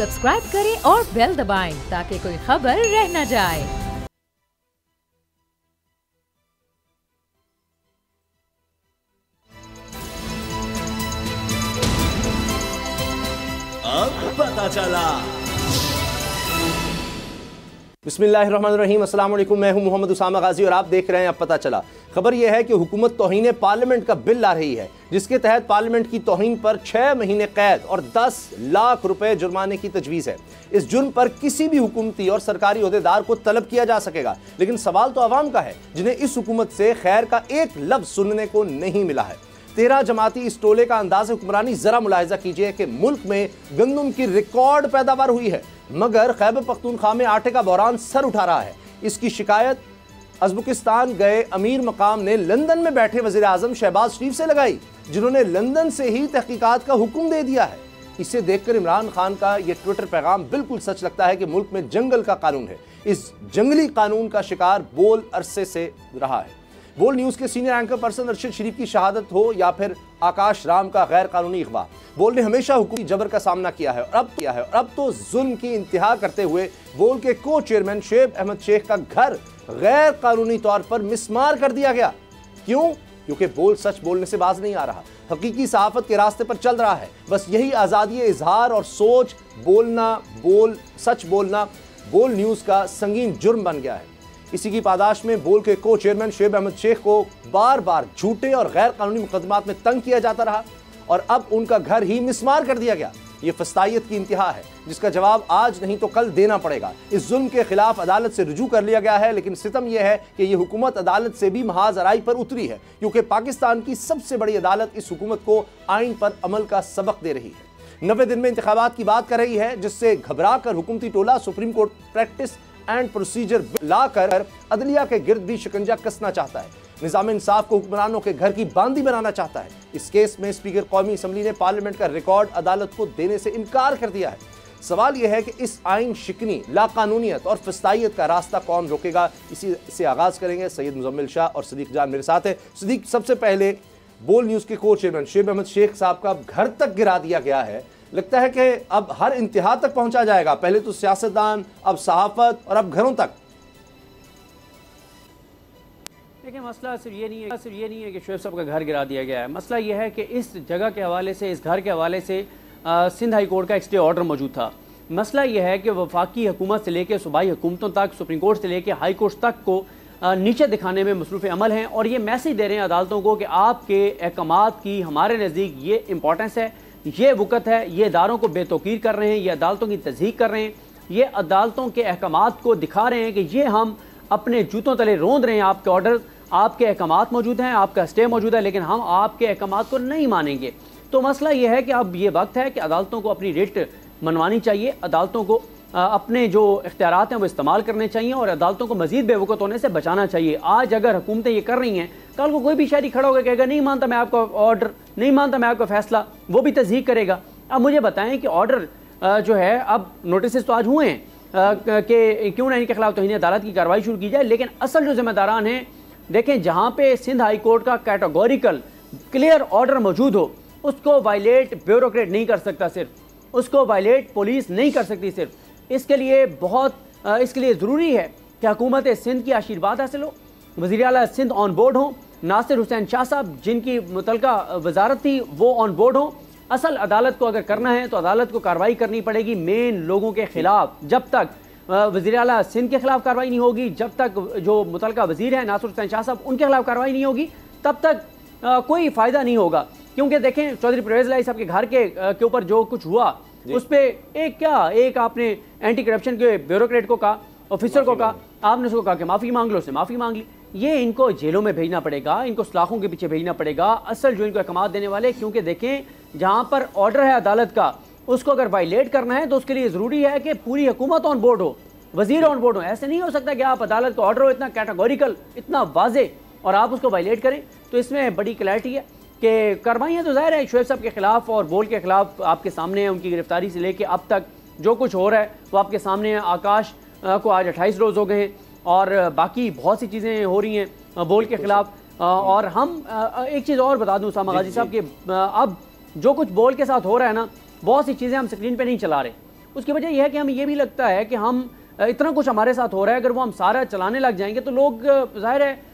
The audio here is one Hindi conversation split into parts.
सब्सक्राइब करें और बेल दबाएं ताकि कोई खबर रह न जाए। अब पता चला। बिस्मिल्लाहिर्रहमानिर्रहीम, अस्सलाम वालेकुम। मैं हूं मोहम्मद उसामा गाजी और आप देख रहे हैं अब पता चला। खबर यह है कि हुकूमत तौहीन पार्लियामेंट का बिल ला रही है, जिसके तहत पार्लियामेंट की तौहीन पर 6 महीने कैद और 10 लाख रुपए जुर्माने की तजवीज़ है। इस जुर्म पर किसी भी हुकूमती और सरकारी ओहदेदार को तलब किया जा सकेगा, लेकिन सवाल तो अवाम का है जिन्हें इस हुकूमत से खैर का एक लफ्ज़ सुनने को नहीं मिला है। 13 जमाती इस टोले का अंदाज़ हुक्मरानी जरा मुलाहिजा कीजिए कि मुल्क में गंदम की रिकॉर्ड पैदावार हुई है, मगर खैबर पख्तूनख्वा में आटे का बहरान सर उठा रहा है। इसकी शिकायत उज़्बेकिस्तान गए अमीर मकाम ने लंदन में बैठे वज़ीर आज़म शहबाज शरीफ से लगाई, जिन्होंने लंदन से ही तहकीकात का हुक्म दे दिया है। इसे देखकर इमरान खान का यह ट्विटर पैगाम बिल्कुल सच लगता है कि मुल्क में जंगल का कानून है। इस जंगली कानून का शिकार बोल अरसे से रहा है। बोल न्यूज़ के सीनियर एंकर पर्सन अरशद शरीफ की शहादत हो या फिर आकाश राम का गैर कानूनी अगवा, बोल ने हमेशा हुकूमती जबर का सामना किया है और अब तो जुल्म की इंतहा करते हुए बोल के को चेयरमैन शेख अहमद शेख का घर गैर कानूनी तौर पर मिसमार कर दिया गया। क्यों? क्योंकि बोल सच बोलने से बाज नहीं आ रहा, हकीकी सहाफत के रास्ते पर चल रहा है। बस यही आज़ादी इजहार और सोच बोलना, सच बोलना बोल न्यूज़ का संगीन जुर्म बन गया है। इसी की पादाश में बोल के को चेयरमैन शेख अहमद शेख को बार बार झूठे और गैर कानूनी मुकदमात में तंग किया जाता रहा और अब उनका घर ही मिसमार कर दिया गया। ये फस्तायत की इंतहा है, जिसका जवाब आज नहीं तो कल देना पड़ेगा। इस जुल्म के खिलाफ अदालत से रुजू कर लिया गया है, लेकिन सितम यह है कि यह हुकूमत अदालत से भी महाज अराई पर उतरी है, क्योंकि पाकिस्तान की सबसे बड़ी अदालत इस हुकूमत को आइन पर अमल का सबक दे रही है। 90 दिन में इंतखाबात की बात कर रही है, जिससे घबरा कर हुकूमती टोला supreme court practice and procedure लाकर अदलिया के गिर्द भी शिकंजा कसना चाहता है। निज़ाम इंसाफ को हुक्मरानों के घर की बांदी बनाना चाहता है। इस केस में स्पीकर कौमी असम्बली ने पार्लियामेंट का रिकॉर्ड अदालत को देने से इनकार कर दिया है। सवाल यह है कि इस आइन शिकनी, लाकानूनियत और फस्तायत का रास्ता कौन रोकेगा? इसी से आगाज करेंगे। सैयद मुजम्मिल शाह और सदीक जान मेरे साथ है। सदीक, सबसे पहले बोल न्यूज़ के को चेयरमैन शेख अहमद शेख साहब का घर तक गिरा दिया गया है, लगता है कि अब हर इंतहा तक पहुंचा जाएगा। पहले तो सियासतदान, अब सहाफत और अब घरों तक। देखिए, मसला सिर्फ ये नहीं है कि शोएब साहब का घर गिरा दिया गया है। मसला ये है कि इस जगह के हवाले से, इस घर के हवाले से सिंध हाई कोर्ट का एक स्टे ऑर्डर मौजूद था। मसला ये है कि वफाकी हुकूमत से लेकर सूबाई हुकूमतों तक, सुप्रीम कोर्ट से लेकर हाई कोर्ट तक को नीचे दिखाने में मसरूफ़ अमल हैं और ये मैसेज दे रहे हैं अदालतों को कि आपके अहकामात की हमारे नज़दीक ये इंपॉर्टेंस है, ये वक़्त है। ये इदारों को बेतौकीर कर रहे हैं, ये अदालतों की तज़हीक कर रहे हैं, ये अदालतों के अहकामात को दिखा रहे हैं कि ये हम अपने जूतों तले रोंद रहे हैं। आपके ऑर्डर, आपके अहकामात मौजूद हैं, आपका स्टे मौजूद है, लेकिन हम आपके अहकामात को नहीं मानेंगे। तो मसला ये है कि अब ये वक्त है कि अदालतों को अपनी रिट मनवानी चाहिए, अदालतों को अपने जो इख्तियारात हैं वो इस्तेमाल करने चाहिए और अदालतों को मजीद बेवकूफ़ होने से बचाना चाहिए। आज अगर हुकूमतें ये कर रही हैं, कल को कोई भी शहरी खड़ा होकर कहेगा नहीं मानता मैं आपका ऑर्डर, नहीं मानता मैं आपका फैसला, वो भी तस्दीक करेगा। अब मुझे बताएं कि ऑर्डर जो है, अब नोटिस तो आज हुए हैं कि क्यों ना इनके खिलाफ तौहीन अदालत की कार्रवाई शुरू की जाए, लेकिन असल जो जिम्मेदारान हैं, देखें, जहाँ पे सिंध हाई कोर्ट का कैटेगोरिकल क्लियर ऑर्डर मौजूद हो, उसको वायलेट ब्यूरोक्रेट नहीं कर सकता, सिर्फ उसको वायलेट पुलिस नहीं कर सकती। सिर्फ इसके लिए ज़रूरी है कि हुकूमत सिंध की आशीर्वाद हासिल हो, वज़ीर आला सिंध ऑन बोर्ड हो, नासिर हुसैन शाह साहब जिनकी मुतलका वजारत थी वो ऑन बोर्ड हो। असल अदालत को अगर करना है तो अदालत को कार्रवाई करनी पड़ेगी मेन लोगों के खिलाफ। जब तक वज़ीर आला सिंध के खिलाफ कार्रवाई नहीं होगी, जब तक जो मुतलका वज़ीर है नासिर हुसैन शाह साहब उनके खिलाफ कार्रवाई नहीं होगी, तब तक कोई फ़ायदा नहीं होगा। क्योंकि देखें, चौधरी परवेज़ इलाही साहब के घर के ऊपर जो कुछ हुआ, उस पर एक आपने एंटी करप्शन के ब्यूरोक्रेट को कहा, ऑफिसर को कहा, आपने उसको कहा कि माफ़ी मांग लो, उसने माफ़ी मांग ली। ये इनको जेलों में भेजना पड़ेगा, इनको सलाखों के पीछे भेजना पड़ेगा, असल जो इनको अहकामात देने वाले। क्योंकि देखें, जहाँ पर ऑर्डर है अदालत का, उसको अगर वायलेट करना है तो उसके लिए ज़रूरी है कि पूरी हुकूमत ऑन बोर्ड हो, वज़ीर ऑन बोर्ड हो। ऐसे नहीं हो सकता कि आप अदालत का ऑर्डर हो इतना कैटेगोरिकल, इतना वाजे, और आप उसको वायलेट करें। तो इसमें बड़ी क्लैरिटी है कि कार्रवाइयाँ तो ज़ाहिर है शोएब साहब के खिलाफ और बोल के खिलाफ आपके सामने है। उनकी गिरफ्तारी से लेके अब तक जो कुछ हो रहा है वो आपके सामने है। आकाश को आज 28 रोज़ हो गए हैं और बाकी बहुत सी चीज़ें हो रही हैं बोल के खिलाफ। और हम एक चीज़ और बता दूं उसामा गाजी साहब कि अब जो कुछ बोल के साथ हो रहा है ना, बहुत सी चीज़ें हम स्क्रीन पे नहीं चला रहे, उसकी वजह यह है कि हमें ये भी लगता है कि हम इतना कुछ हमारे साथ हो रहा है, अगर वो हम सारा चलाने लग जाएंगे तो लोग, जाहिर है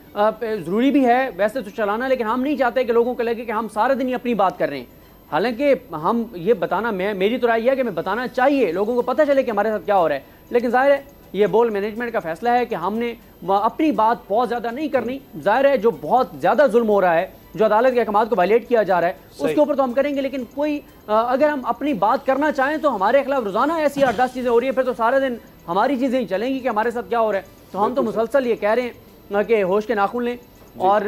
ज़रूरी भी है वैसे तो चलाना, लेकिन हम नहीं चाहते कि लोगों को लगे कि हम सारा दिन ही अपनी बात कर रहे हैं। हालांकि हम ये बताना, मेरी तो राय यह है कि हमें बताना चाहिए, लोगों को पता चले कि हमारे साथ क्या हो रहा है, लेकिन जाहिर है ये बोल मैनेजमेंट का फैसला है कि हमने अपनी बात बहुत ज़्यादा नहीं करनी। जाहिर है जो बहुत ज़्यादा जुल्म हो रहा है, जो अदालत के अहकाम को वायलेट किया जा रहा है, उसके ऊपर तो हम करेंगे, लेकिन कोई अगर हम अपनी बात करना चाहें तो हमारे खिलाफ रोज़ाना ऐसी 8-10 चीज़ें हो रही है, फिर तो सारा दिन हमारी चीज़ें ही चलेंगी कि हमारे साथ क्या हो रहा है। तो हम तो मुसलसल ये कह रहे हैं कि होश के नाखून लें और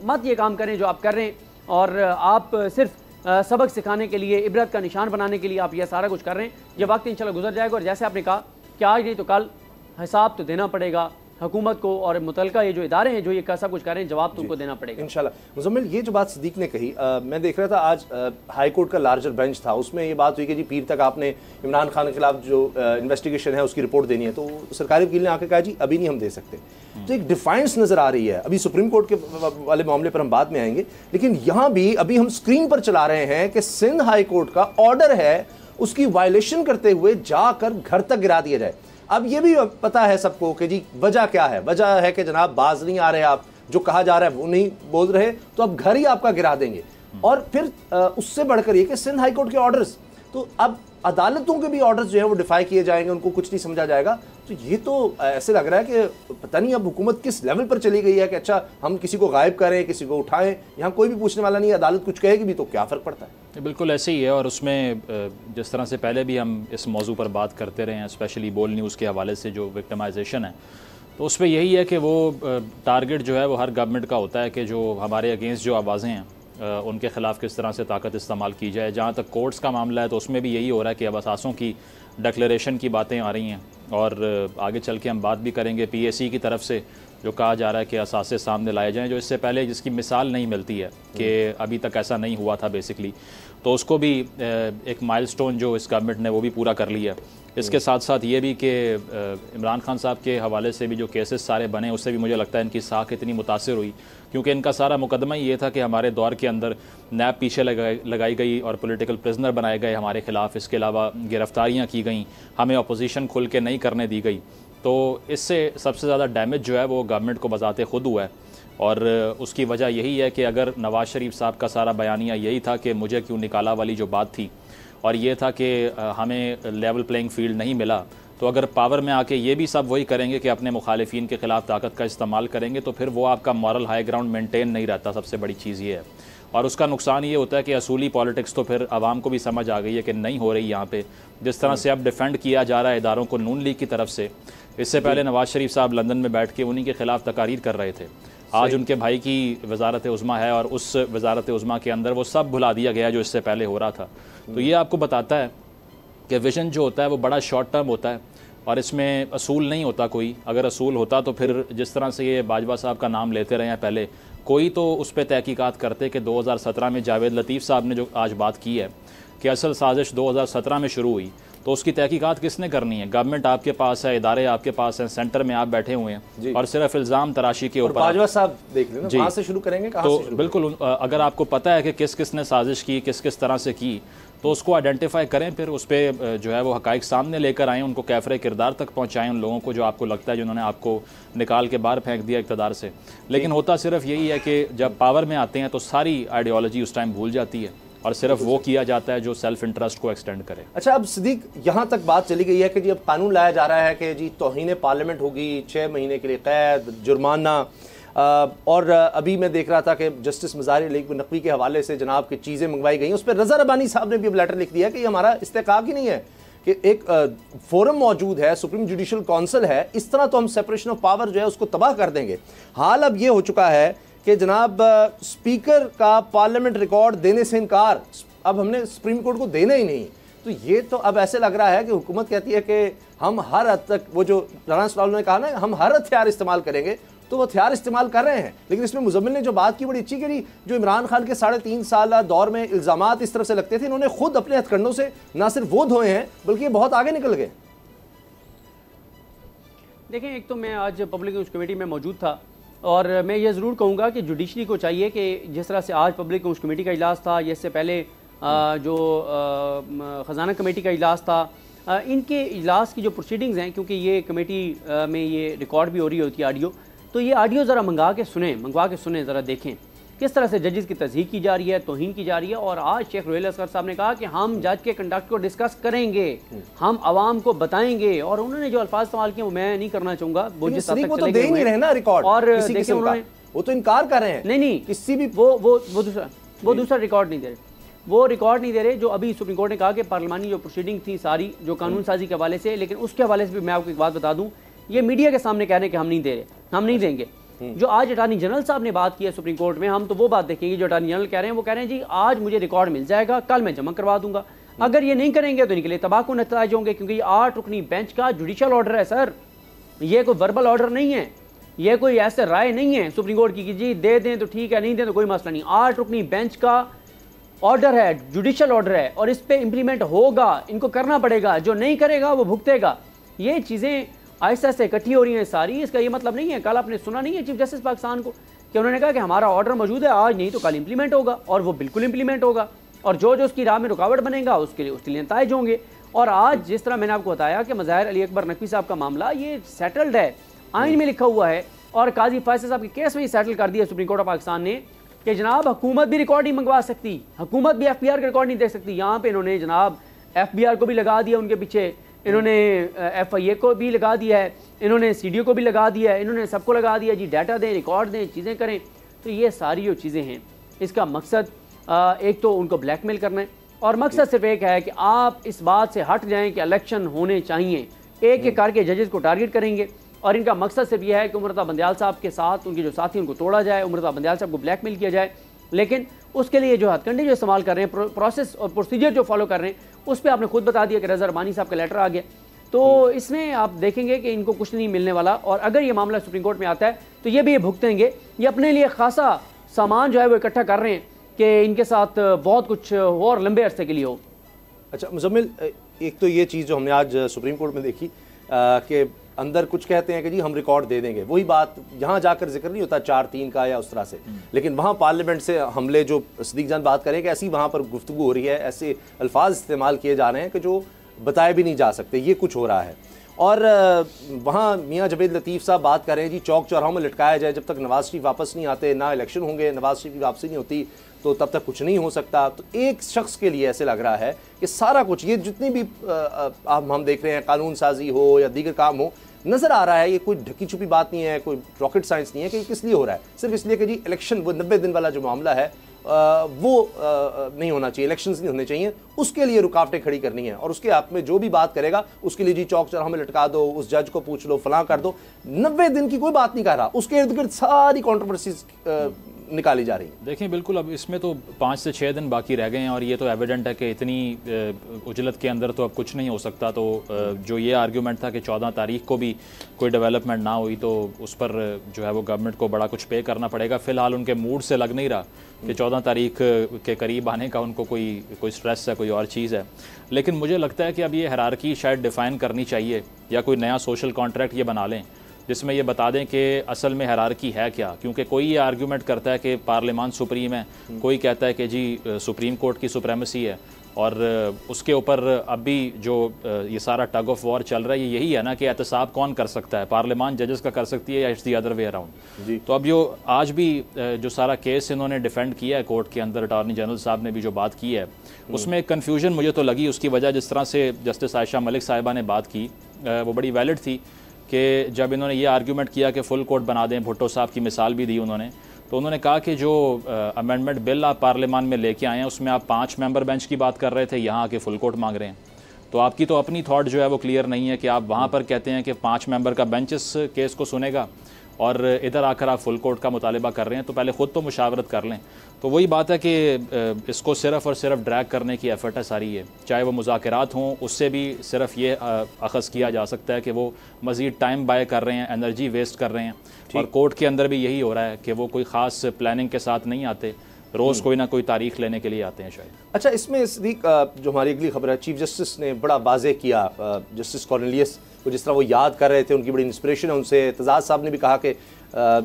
मत ये काम करें जो आप कर रहे हैं, और आप सिर्फ सबक सिखाने के लिए, इबरत का निशान बनाने के लिए आप ये सारा कुछ कर रहे हैं। ये वक्त इंशाल्लाह गुजर जाएगा, और जैसे आपने कहा कि आज नहीं तो कल हिसाब तो देना पड़ेगा हुकूमत को, और मुतलका ये जो इदारे हैं जो ये सब कुछ कर रहे हैं, जवाब तो उनको देना पड़ेगा इंशाल्लाह। मुजम्मिल, ये जो बात सिद्दीक ने कही, मैं देख रहा था आज हाई कोर्ट का लार्जर बेंच था, उसमें ये बात हुई कि जी पीर तक आपने इमरान खान के खिलाफ जो इन्वेस्टिगेशन है उसकी रिपोर्ट देनी है, तो सरकारी वकील ने आकर कहा जी अभी नहीं हम दे सकते। तो एक डिफाइंस नजर आ रही है। अभी सुप्रीम कोर्ट के वाले मामले पर हम बाद में आएंगे, लेकिन यहाँ भी अभी हम स्क्रीन पर चला रहे हैं कि सिंध हाई कोर्ट का ऑर्डर है, उसकी वायलेशन करते हुए जाकर घर तक गिरा दिया जाए। अब ये भी पता है सबको कि जी वजह क्या है। वजह है कि जनाब बाज नहीं आ रहे, आप जो कहा जा रहा है वो नहीं बोल रहे, तो अब घर ही आपका गिरा देंगे। और फिर उससे बढ़कर ये कि सिंध हाई कोर्ट के ऑर्डर्स, तो अब अदालतों के भी ऑर्डर्स जो है वो डिफाई किए जाएंगे, उनको कुछ नहीं समझा जाएगा। तो ये तो ऐसे लग रहा है कि पता नहीं अब हुकूमत किस लेवल पर चली गई है कि अच्छा हम किसी को गायब करें, किसी को उठाएं, यहाँ कोई भी पूछने वाला नहीं है, अदालत कुछ कहेगी भी तो क्या फ़र्क पड़ता है। बिल्कुल ऐसे ही है। और उसमें जिस तरह से पहले भी हम इस मौजू पर बात करते रहे हैं, स्पेशली बोल न्यूज़ के हवाले से जो विक्टिमाइजेशन है, तो उस पर यही है कि वो टारगेट जो है वो हर गवर्नमेंट का होता है कि जो हमारे अगेंस्ट जो आवाज़ें हैं उनके ख़िलाफ़ किस तरह से ताकत इस्तेमाल की जाए। जहाँ तक कोर्ट्स का मामला है तो उसमें भी यही हो रहा है कि अब असासों की डिक्लेरेशन की बातें आ रही हैं, और आगे चल के हम बात भी करेंगे PAC की तरफ से जो कहा जा रहा है कि असासे सामने लाए जाएं, जो इससे पहले जिसकी मिसाल नहीं मिलती है कि अभी तक ऐसा नहीं हुआ था बेसिकली। तो उसको भी एक माइलस्टोन जो इस गवर्नमेंट ने वो भी पूरा कर लिया। इसके साथ साथ ये भी कि इमरान खान साहब के हवाले से भी जो केसेस सारे बने, उससे भी मुझे लगता है इनकी साख इतनी मुतासिर हुई, क्योंकि इनका सारा मुकदमा ही ये था कि हमारे दौर के अंदर नैब पीछे लगाई गई और पॉलिटिकल प्रिजनर बनाए गए हमारे ख़िलाफ़। इसके अलावा गिरफ्तारियाँ की गई, हमें अपोजिशन खुल के नहीं करने दी गई। तो इससे सबसे ज़्यादा डैमेज जो है वो गवर्नमेंट को बजाते ख़ुद हुआ है, और उसकी वजह यही है कि अगर नवाज़ शरीफ साहब का सारा बयानिया यही था कि मुझे क्यों निकाला वाली जो बात थी, और ये था कि हमें लेवल प्लेइंग फील्ड नहीं मिला, तो अगर पावर में आके ये भी सब वही करेंगे कि अपने मुखालिफिन के ख़िलाफ़ ताकत का इस्तेमाल करेंगे, तो फिर वो आपका मॉरल हाई ग्राउंड मेंटेन नहीं रहता। सबसे बड़ी चीज़ ये है, और उसका नुकसान ये होता है कि असूली पॉलिटिक्स तो फिर आवाम को भी समझ आ गई है कि नहीं हो रही यहाँ पे। जिस तरह से अब डिफेंड किया जा रहा है इदारों को नून लीग की तरफ से, इससे पहले नवाज़ शरीफ साहब लंदन में बैठ के उन्हीं के ख़िलाफ़ तकारीर कर रहे थे। आज उनके भाई की वजारत उज़्मा है, और उस वजारत उज़्मा के अंदर वो सब भुला दिया गया जो इससे पहले हो रहा था। तो ये आपको बताता है कि विजन जो होता है वो बड़ा शॉर्ट टर्म होता है, और इसमें असूल नहीं होता कोई। अगर असूल होता तो फिर जिस तरह से ये बाजवा साहब का नाम लेते रहे हैं पहले, कोई तो उस पर तहकीकात करते कि 2017 में जावेद लतीफ़ साहब ने जो आज बात की है कि असल साजिश 2017 में शुरू हुई, तो उसकी तहकीकात किसने करनी है? गवर्नमेंट आपके पास है, इदारे आपके पास हैं, सेंटर में आप बैठे हुए हैं, और सिर्फ इल्ज़ाम तराशी के ऊपर बाजवा साहब देख लेना, वहाँ से शुरू करेंगे, कहाँ से शुरू? बिल्कुल, अगर आपको पता है कि किस किस ने साजिश की, किस किस तरह से की, तो उसको आइडेंटिफाई करें, फिर उस पर जो है वो हकाइक सामने लेकर आएँ, उनको कैफरे किरदार तक पहुँचाएँ उन लोगों को जो आपको लगता है जिन्होंने आपको निकाल के बाहर फेंक दिया इक़्तिदार से। लेकिन होता सिर्फ यही है कि जब पावर में आते हैं तो सारी आइडियोलॉजी उस टाइम भूल जाती है, और सिर्फ वो किया जाता है जो सेल्फ इंटरेस्ट को एक्सटेंड करे। अच्छा, अब सिद्दीक यहाँ तक बात चली गई है कि जी अब कानून लाया जा रहा है कि जी तौहीन पार्लियामेंट होगी, 6 महीने के लिए कैद, जुर्माना, और अभी मैं देख रहा था कि जस्टिस मज़ारी अली नकवी के हवाले से जनाब की चीज़ें मंगवाई गई, उस पर रज़ा रबानी साहब ने भी अब लेटर लिख दिया कि ये हमारा इस्तेकाक ही नहीं है कि एक फोरम मौजूद है, सुप्रीम जुडिशल काउंसिल है, इस तरह तो हम सेपरेशन ऑफ पावर जो है उसको तबाह कर देंगे। हाल अब ये हो चुका है कि जनाब स्पीकर का पार्लियामेंट रिकॉर्ड देने से इनकार, अब हमने सुप्रीम कोर्ट को देना ही नहीं। तो ये तो अब ऐसे लग रहा है कि हुकूमत कहती है कि हम हर हद तक, वो जो राना सलाउल ने कहा ना, हम हर हथियार इस्तेमाल करेंगे, तो वो हथियार इस्तेमाल कर रहे हैं। लेकिन इसमें मुजम्मिल ने जो बात की बड़ी अच्छी करी, जो इमरान खान के 3.5 साल दौर में इल्ज़ामात इस तरफ से लगते थे, इन्होंने खुद अपने हथकंडों से ना सिर्फ वो धोए हैं बल्कि ये बहुत आगे निकल गए। देखें, एक तो मैं आज पब्लिक न्यूज़ कमेटी में मौजूद था, और मैं ये ज़रूर कहूँगा कि जुडिशरी को चाहिए कि जिस तरह से आज पब्लिक न्यूज़ कमेटी का इजलास था, इससे पहले जो ख़जाना कमेटी का इजलास था, इनके इजलास की जो प्रोसीडिंग्स हैं, क्योंकि ये कमेटी में ये रिकॉर्ड भी हो रही होती है ऑडियो, तो ये ऑडियो ज़रा मंगवा के सुने, ज़रा देखें किस तरह से जजेस की तस्दीक की जा रही है, तौहीन की जा रही है। और आज शेख रुहेल असगर साहब ने कहा कि हम जज के कंडक्ट को डिस्कस करेंगे, हम आवाम को बताएंगे। और उन्होंने जो अल्फाज इस्तेमाल किए वो मैं नहीं करना चाहूँगा, वो तो दे नहीं रहे ना रिकॉर्ड, और देखिए उन्होंने वो तो इनकार कर रहे हैं। नहीं किसी भी वो दूसरा रिकॉर्ड नहीं दे रहे, वो रिकॉर्ड नहीं दे रहे जो अभी सुप्रीम कोर्ट ने कहा कि पार्लिमानी जो प्रोसीडिंग थी सारी जो कानून साजी के हवाले से, लेकिन उसके हवाले से भी मैं आपको एक बात बता दूं, ये मीडिया के सामने कह रहे हैं कि हम नहीं दे रहे, हम नहीं देंगे। जो आज अटॉर्नी जनरल साहब ने बात की है सुप्रीम कोर्ट में, हम तो वो बात देखेंगे जो अटॉर्नी जनरल कह रहे हैं। वो कह रहे हैं जी आज मुझे रिकॉर्ड मिल जाएगा, कल मैं जमा करवा दूंगा। अगर ये नहीं करेंगे तो इनके लिए तबाकू नतज होंगे, क्योंकि ये 8 रुकनी बेंच का जुडिशल ऑर्डर है सर, ये कोई वर्बल ऑर्डर नहीं है, ये कोई ऐसे राय नहीं है सुप्रीम कोर्ट की कि जी दे दें तो ठीक है, नहीं दें तो कोई मसला नहीं। 8 रुकनी बेंच का ऑर्डर है, जुडिशल ऑर्डर है, और इस पे इम्प्लीमेंट होगा, इनको करना पड़ेगा, जो नहीं करेगा वो भुगतेगा। ये चीज़ें आहिस्ता से इकट्ठी हो रही हैं सारी। इसका ये मतलब नहीं है, कल आपने सुना नहीं है चीफ जस्टिस पाकिस्तान को कि उन्होंने कहा कि हमारा ऑर्डर मौजूद है, आज नहीं तो कल इंप्लीमेंट होगा, और वो बिल्कुल इंप्लीमेंट होगा, और जो जो उसकी राह में रुकावट बनेगा उसके लिए नताइज होंगे। और आज जिस तरह मैंने आपको बताया कि मज़ाहिर अली अकबर नकवी साहब का मामला ये सेटल्ड है, आइन में लिखा हुआ है, और काजी फैसल साहब के केस में ही सेटल कर दिया सुप्रीम कोर्ट ऑफ पाकिस्तान ने कि जनाब हुकूमत भी रिकॉर्ड नहीं मंगवा सकती, हुकूमत भी FBR का रिकॉर्ड नहीं दे सकती। यहाँ पे इन्होंने जनाब FBR को भी लगा दिया उनके पीछे, इन्होंने FIA को भी लगा दिया है, इन्होंने CDO को भी लगा दिया है, इन्होंने सबको लगा दिया जी डाटा दें, रिकॉर्ड दें, चीज़ें करें। तो ये सारी जो चीज़ें हैं इसका मकसद एक तो उनको ब्लैकमेल करना है, और मकसद सिर्फ एक है कि आप इस बात से हट जाएं कि इलेक्शन होने चाहिए। एक एक करके जजेस को टारगेट करेंगे, और इनका मकसद सिर्फ यह है कि उमरता बंदयाल साहब के साथ उनके जो साथी उनको तोड़ा जाए, उमरता बंदयाल साहब को ब्लैकमेल किया जाए। लेकिन उसके लिए जो हथकंडे जो इस्तेमाल कर रहे हैं, प्रोसेस और प्रोसीजर जो फॉलो कर रहे हैं, उस पर आपने खुद बता दिया कि रज़ा रबानी साहब का लेटर आ गया। तो इसमें आप देखेंगे कि इनको कुछ नहीं मिलने वाला, और अगर ये मामला सुप्रीम कोर्ट में आता है तो ये भी ये भुगतेंगे। ये अपने लिए खासा सामान जो है वो इकट्ठा कर रहे हैं कि इनके साथ बहुत कुछ हो और लंबे अरसे के लिए हो। अच्छा मुजम्मिल, एक तो ये चीज़ जो हमने आज सुप्रीम कोर्ट में देखी कि अंदर कुछ कहते हैं कि जी हम रिकॉर्ड दे देंगे, वही बात यहाँ जाकर जिक्र नहीं होता 4-3 का या उस तरह से, लेकिन वहाँ पार्लियामेंट से हमले जो सदीक जान बात करें कि ऐसी वहाँ पर गुफ्तगू हो रही है, ऐसे अल्फाज इस्तेमाल किए जा रहे हैं कि जो बताए भी नहीं जा सकते, ये कुछ हो रहा है। और वहाँ मियाँ जवेद लतीफ़ साहब बात कर रहे हैं जी चौक चौराहों में लटकाया जाए, जब तक नवाज शरीफ वापस नहीं आते, ना इलेक्शन होंगे, नवाज शरीफ की वापसी नहीं होती तो तब तक कुछ नहीं हो सकता। तो एक शख्स के लिए ऐसे लग रहा है कि सारा कुछ ये जितनी भी हम देख रहे हैं कानून साजी हो या दीगर काम हो, नज़र आ रहा है ये कोई ढकी छुपी बात नहीं है, कोई रॉकेट साइंस नहीं है कि किस लिए हो रहा है। सिर्फ इसलिए कि जी इलेक्शन वो 90 दिन वाला जो मामला है वो नहीं होना चाहिए, इलेक्शंस नहीं होने चाहिए, उसके लिए रुकावटें खड़ी करनी है, और उसके आप में जो भी बात करेगा उसके लिए जी चौक चौराहों में लटका दो, उस जज को पूछ लो, फलां कर दो। 90 दिन की कोई बात नहीं कर रहा, उसके इर्द गिर्द सारी कॉन्ट्रोवर्सीज निकाली जा रही है। देखिए बिल्कुल, अब इसमें तो 5 से 6 दिन बाकी रह गए हैं, और ये तो एविडेंट है कि इतनी उजलत के अंदर तो अब कुछ नहीं हो सकता। तो जो ये आर्ग्यूमेंट था कि 14 तारीख को भी कोई डेवलपमेंट ना हुई तो उस पर जो है वो गवर्नमेंट को बड़ा कुछ पे करना पड़ेगा। फ़िलहाल उनके मूड से लग नहीं रहा कि 14 तारीख के करीब आने का उनको कोई स्ट्रेस है, कोई और चीज़ है। लेकिन मुझे लगता है कि अब ये हायरार्की शायद डिफ़ाइन करनी चाहिए, या कोई नया सोशल कॉन्ट्रैक्ट ये बना लें जिसमें ये बता दें कि असल में हायरार्की है क्या। क्योंकि कोई ये आर्गूमेंट करता है कि पार्लियामान सुप्रीम है, कोई कहता है कि जी सुप्रीम कोर्ट की सुप्रेमेसी है, और उसके ऊपर अब भी जो ये सारा टग ऑफ वॉर चल रहा है ये यही है ना कि एहतसाब कौन कर सकता है, पार्लियामान जजेस का कर सकती है या it's the other way around. तो अब जो आज भी जो सारा केस इन्होंने डिफेंड किया है कोर्ट के अंदर, अटॉर्नी जनरल साहब ने भी जो बात की है उसमें कन्फ्यूजन मुझे तो लगी। उसकी वजह जिस तरह से जस्टिस आयशा मलिक साहिबा ने बात की वो बड़ी वैलिड थी कि जब इन्होंने ये आर्ग्यूमेंट किया कि फुल कोर्ट बना दें, भुट्टो साहब की मिसाल भी दी उन्होंने, तो उन्होंने कहा कि जो अमेंडमेंट बिल आप पार्लियामान में लेके आए हैं उसमें आप 5 मेंबर बेंच की बात कर रहे थे, यहाँ आके फुल कोर्ट मांग रहे हैं। तो आपकी तो अपनी थॉट जो है वो क्लियर नहीं है कि आप वहाँ पर कहते हैं कि 5 मेंबर का बेंच इस केस को सुनेगा और इधर आकर आप फुल कोर्ट का मुतालिबा कर रहे हैं। तो पहले ख़ुद तो मुशावरत कर लें। तो वही बात है कि इसको सिर्फ़ और सिर्फ ड्रैग करने की एफर्ट है सारी है, चाहे वो मुज़ाकरात हों, उससे भी सिर्फ ये अख़ज़ किया जा सकता है कि वो मज़ीद टाइम बाय कर रहे हैं, एनर्जी वेस्ट कर रहे हैं। और कोर्ट के अंदर भी यही हो रहा है कि वो कोई ख़ास प्लानिंग के साथ नहीं आते, रोज़ कोई ना कोई तारीख लेने के लिए आते हैं शायद। अच्छा, इसमें सदीक जो हमारी अगली खबर है, चीफ जस्टिस ने बड़ा वाज़ेह किया, जस्टिस कॉर्नेलियस को जिस तरह वो याद कर रहे थे, उनकी बड़ी इंस्पिरेशन है उनसे। एतजाज़ साहब ने भी कहा कि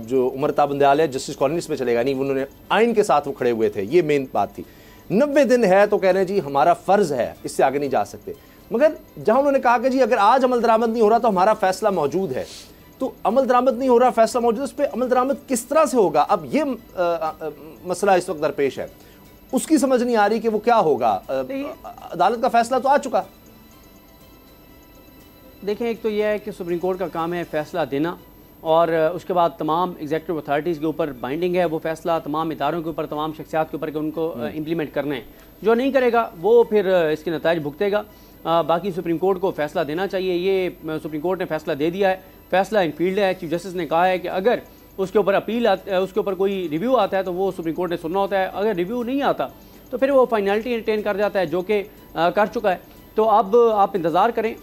जो उमरता बंदयाल है जस्टिस कॉर्नेलियस में चलेगा नहीं, उन्होंने आइन के साथ वो खड़े हुए थे, ये मेन बात थी। 90 दिन है तो कह रहे हैं जी हमारा फ़र्ज़ है, इससे आगे नहीं जा सकते। मगर जहां उन्होंने कहा कि जी अगर आज अमल दरामद नहीं हो रहा तो हमारा फैसला मौजूद है, तो अमल दरामद नहीं हो रहा, फैसला मौजूद, उस पर अमल दरामद किस तरह से होगा? अब ये मसला इस वक्त दरपेश है, उसकी समझ नहीं आ रही कि वो क्या होगा। अदालत का फैसला तो आ चुका। देखें, एक तो यह है कि सुप्रीम कोर्ट का काम है फैसला देना, और उसके बाद तमाम एग्जीक्यूटिव अथॉरिटीज़ के ऊपर बाइंडिंग है वो फैसला, तमाम इदारों के ऊपर, तमाम शख्सियात के ऊपर कि उनको इम्प्लीमेंट करना है। जो नहीं करेगा वो फिर इसके नताइज भुगतेगा। बाकी सुप्रीम कोर्ट को फैसला देना चाहिए। ये सुप्रीम कोर्ट ने फैसला दे दिया है, फैसला इन फील्ड है। चीफ जस्टिस ने कहा है कि अगर उसके ऊपर अपील उसके ऊपर कोई रिव्यू आता है तो वो सुप्रीम कोर्ट ने सुनना होता है। अगर रिव्यू नहीं आता तो फिर वो फाइनलिटी एंटेन कर जाता है, जो कि कर चुका है। तो अब आप इंतज़ार करें,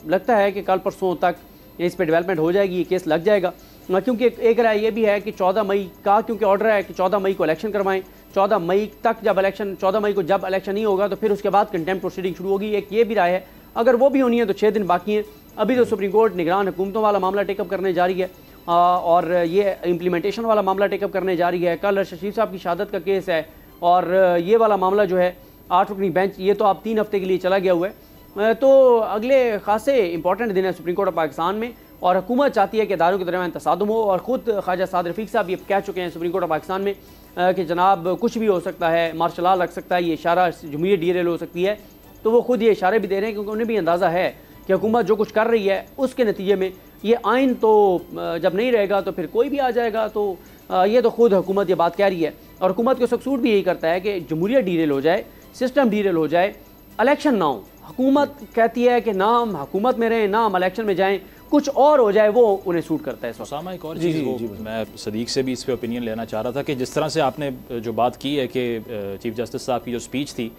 लगता है कि कल परसों तक इस पर डेवलपमेंट हो जाएगी, ये केस लग जाएगा। क्योंकि एक राय ये भी है कि 14 मई का क्योंकि ऑर्डर है कि 14 मई को इलेक्शन करवाएं। 14 मई तक जब इलेक्शन, 14 मई को जब इलेक्शन नहीं होगा तो फिर उसके बाद कंटेम्प्ट प्रोसीडिंग शुरू होगी। एक ये भी राय है, अगर वो भी होनी है तो 6 दिन बाकी हैं। अभी तो सुप्रीम कोर्ट निगरान हुकूमतों वाला मामला टेकअप करने जा रही है और ये इम्प्लीमेंटेशन वाला मामला टेकअप करने जा रही है। कल शशीफ साहब की शहादत का केस है और ये वाला मामला जो है 8 रुकनी बेंच, ये तो आप 3 हफ्ते के लिए चला गया हुआ है। तो अगले खासे इंपॉर्टेंट दिन है सुप्रीम कोर्ट ऑफ पाकिस्तान में, और हुकूमत चाहती है कि इदारों के दरमियान तसादुम हो। और ख़ुद ख्वाजा साद रफ़ीक साहब ये कह चुके हैं सुप्रीम कोर्ट ऑफ पाकिस्तान में कि जनाब कुछ भी हो सकता है, मार्शल लॉ लग सकता है, ये इशारा जमहूरियत डीरेल हो सकती है। तो वो खुद ये इशारे भी दे रहे हैं क्योंकि उन्हें भी अंदाज़ा है कि हुकूमत जो कुछ कर रही है उसके नतीजे में ये आइन तो जब नहीं रहेगा तो फिर कोई भी आ जाएगा। तो ये तो खुद हुकूमत ये बात कह रही है, और हुकूमत को सकसूर भी यही करता है कि जमहूरियत डीरेल हो जाए, सिस्टम डीरेल हो जाए, इलेक्शन ना हो। हुकूमत कहती है कि ना हम हुकूमत में रहें ना हम इलेक्शन में जाएं, कुछ और हो जाए, वो उन्हें सूट करता है। उसामा, एक और चीज़ वो मैं सदीक से भी इस पे ओपिनियन लेना चाह रहा था कि जिस तरह से आपने जो बात की है कि चीफ जस्टिस साहब की जो स्पीच थी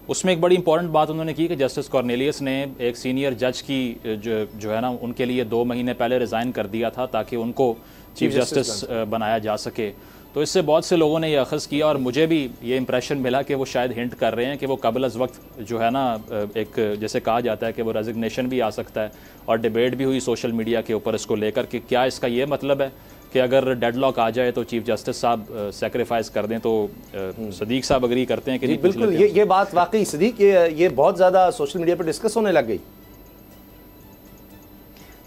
उसमें एक बड़ी इंपॉर्टेंट बात उन्होंने की कि जस्टिस कॉर्नेलियस ने एक सीनियर जज की जो है ना उनके लिए 2 महीने पहले रिज़ाइन कर दिया था ताकि उनको चीफ जस्टिस बनाया जा सके। तो इससे बहुत से लोगों ने यह अखज़ किया और मुझे भी ये इंप्रेशन मिला कि वो शायद हिंट कर रहे हैं कि वो कबल अज़ वक्त जो है ना एक जैसे कहा जाता है कि वो रेजिग्नेशन भी आ सकता है। और डिबेट भी हुई सोशल मीडिया के ऊपर इसको लेकर कि क्या इसका ये मतलब है कि अगर डेडलॉक आ जाए तो चीफ जस्टिस साहब सेक्रीफाइस कर दें। तो सदीक साहब अग्री करते हैं कि नहीं? बिल्कुल, ये बात वाकई सदीक ये बहुत ज़्यादा सोशल मीडिया पर डिस्कस होने लग गई।